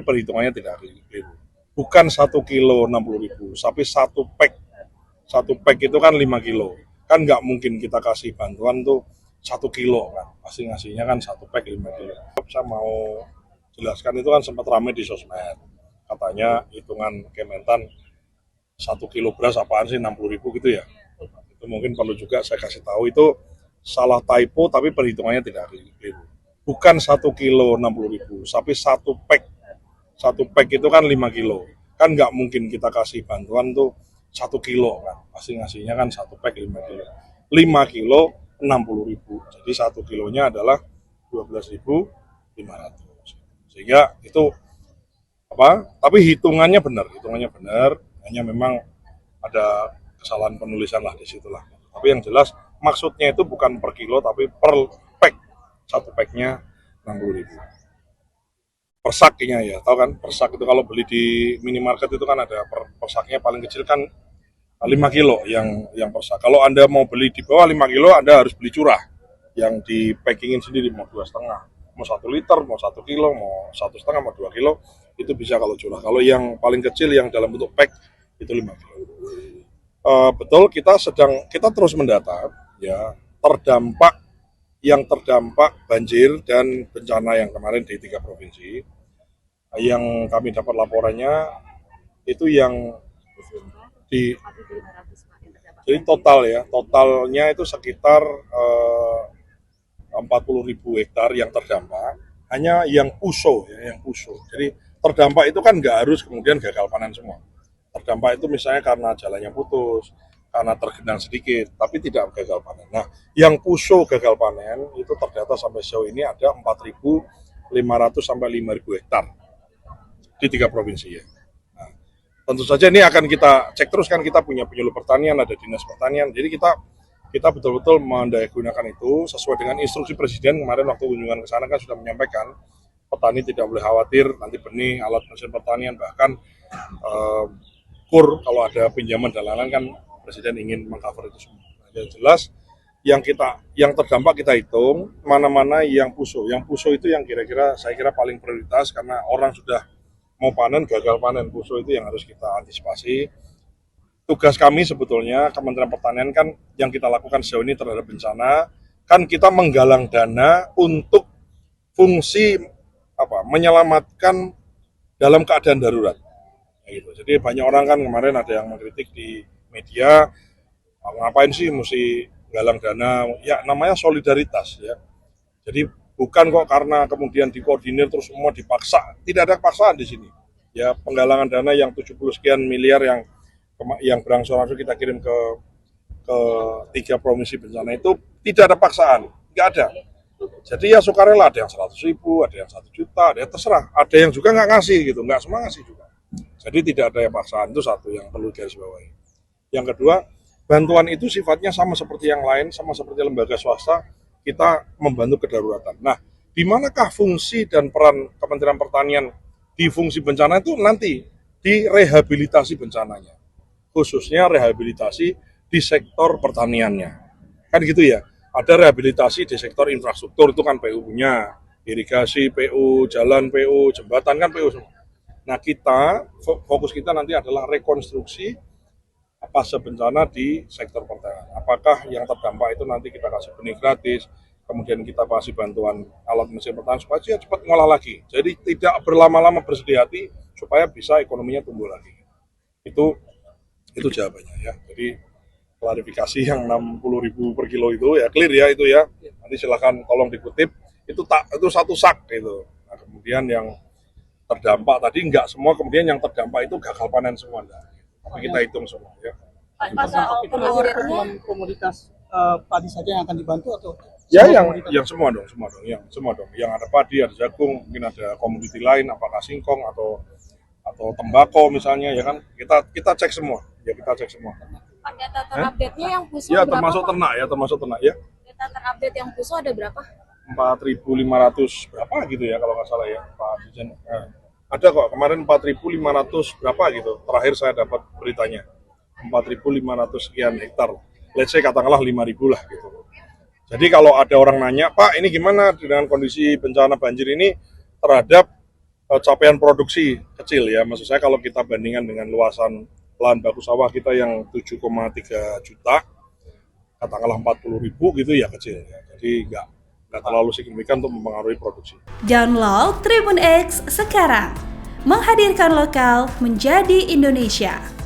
perhitungannya tidak keliru. Bukan 1 kilo 60.000, tapi satu pack itu kan 5 kilo. Kan nggak mungkin kita kasih bantuan tuh 1 kilo kan, pasti ngasihnya kan satu pack 5 kilo. Saya mau jelaskan, itu kan sempat ramai di sosmed, katanya hitungan Kementan 1 kilo beras apaan sih 60.000 gitu ya. Itu mungkin perlu juga saya kasih tahu, itu salah typo, tapi perhitungannya tidak keliru. Bukan 1 kilo 60.000, tapi satu pack itu kan 5 kilo. Kan nggak mungkin kita kasih bantuan tuh 1 kilo kan, pasti ngasihnya kan satu pack 5 kilo. 5 kilo 60.000, jadi 1 kilonya adalah 12.500. Sehingga itu tapi hitungannya benar, hanya memang ada kesalahan penulisan lah di situlah. Tapi yang jelas maksudnya itu bukan per kilo, tapi per pack. Satu packnya 60.000. Persaknya ya, tahu kan? Persak itu kalau beli di minimarket itu kan ada persaknya, paling kecil kan 5 kilo yang persak. Kalau Anda mau beli di bawah 5 kilo, Anda harus beli curah. Yang di packingin sendiri, mau 2,5, mau 1 liter, mau 1 kilo, mau 1,5, mau 2 kilo, itu bisa kalau curah. Kalau yang paling kecil yang dalam bentuk pack itu 5 kilo. Betul, kita terus mendata ya yang terdampak banjir dan bencana yang kemarin di 3 provinsi. Yang kami dapat laporannya itu yang jadi totalnya itu sekitar 40.000 hektar yang terdampak. Hanya yang puso. Jadi terdampak itu kan nggak harus kemudian gagal panen semua. Terdampak itu misalnya karena jalannya putus, karena tergenang sedikit, tapi tidak gagal panen. Nah, yang puso gagal panen itu terdata sampai sejauh ini ada 4.500 sampai 5.000 hektar di 3 provinsi ya. Nah, tentu saja ini akan kita cek terus, kan kita punya penyuluh pertanian, ada dinas pertanian, jadi kita betul-betul mendayagunakan itu sesuai dengan instruksi Presiden. Kemarin waktu kunjungan ke sana kan sudah menyampaikan petani tidak boleh khawatir, nanti benih, alat mesin pertanian, bahkan kur kalau ada pinjaman dan lain-lain, kan Presiden ingin mengcover itu semua. Nah, yang jelas yang terdampak kita hitung mana-mana yang puso. Yang puso itu yang saya kira paling prioritas, karena orang sudah mau panen, gagal panen. Puso itu yang harus kita antisipasi. Tugas kami sebetulnya Kementerian Pertanian kan yang kita lakukan sejauh ini terhadap bencana, kan kita menggalang dana untuk fungsi menyelamatkan dalam keadaan darurat. Gitu. Jadi banyak orang kan kemarin ada yang mengkritik di media, ngapain sih mesti galang dana? Ya namanya solidaritas ya. Jadi bukan kok karena kemudian dikoordinir terus semua dipaksa. Tidak ada paksaan di sini. Ya, penggalangan dana yang 70 sekian miliar yang berangsur-angsur kita kirim ke 3 provinsi bencana itu tidak ada paksaan, nggak ada. Jadi ya sukarela, ada yang 100.000, ada yang 1 juta, ada yang terserah. Ada yang juga nggak ngasih gitu, nggak semua ngasih juga. Jadi tidak ada yang paksaan, itu satu yang perlu garisbawahi. Yang kedua, bantuan itu sifatnya sama seperti yang lain, sama seperti lembaga swasta, kita membantu kedaruratan. Nah, di manakah fungsi dan peran Kementerian Pertanian di fungsi bencana itu nanti di rehabilitasi bencananya, khususnya rehabilitasi di sektor pertaniannya. Kan gitu ya, ada rehabilitasi di sektor infrastruktur, itu kan PU-nya, irigasi PU, jalan PU, jembatan kan PU semua. Nah, fokus kita nanti adalah rekonstruksi pasca bencana di sektor pertanian. Apakah yang terdampak itu nanti kita kasih benih gratis, kemudian kita kasih bantuan alat mesin pertanian supaya dia cepat ngolah lagi. Jadi tidak berlama-lama, bersedih hati supaya bisa ekonominya tumbuh lagi. Itu jawabannya ya. Jadi klarifikasi yang 60.000 per kilo itu ya clear ya itu ya. Nanti silakan tolong dikutip. Itu satu sak gitu. Nah, kemudian yang terdampak tadi enggak semua, kemudian yang terdampak itu gagal panen semua, tapi kita hitung semua ya. Komoditas padi saja yang akan dibantu atau ya yang semua dong, yang ada padi, ada jagung, mungkin ada komoditi lain, apakah singkong atau tembakau misalnya ya kan, kita cek semua. Data terupdate-nya yang puso ya, berapa? termasuk ternak ya. Data terupdate yang puso ada berapa? 4.500 berapa gitu ya kalau nggak salah ya Pak Dirjen. Ada kok kemarin 4.500 berapa gitu, terakhir saya dapat beritanya 4.500 sekian hektar, let's say katakanlah 5.000 lah gitu. Jadi kalau ada orang nanya, Pak ini gimana dengan kondisi bencana banjir ini terhadap capaian produksi kecil ya. Maksud saya kalau kita bandingkan dengan luasan lahan baku sawah kita yang 7,3 juta, katakanlah 40.000 gitu ya kecil ya. Jadi nggak terlalu signifikan untuk mempengaruhi produksi. Download Tribun X sekarang, menghadirkan lokal menjadi Indonesia.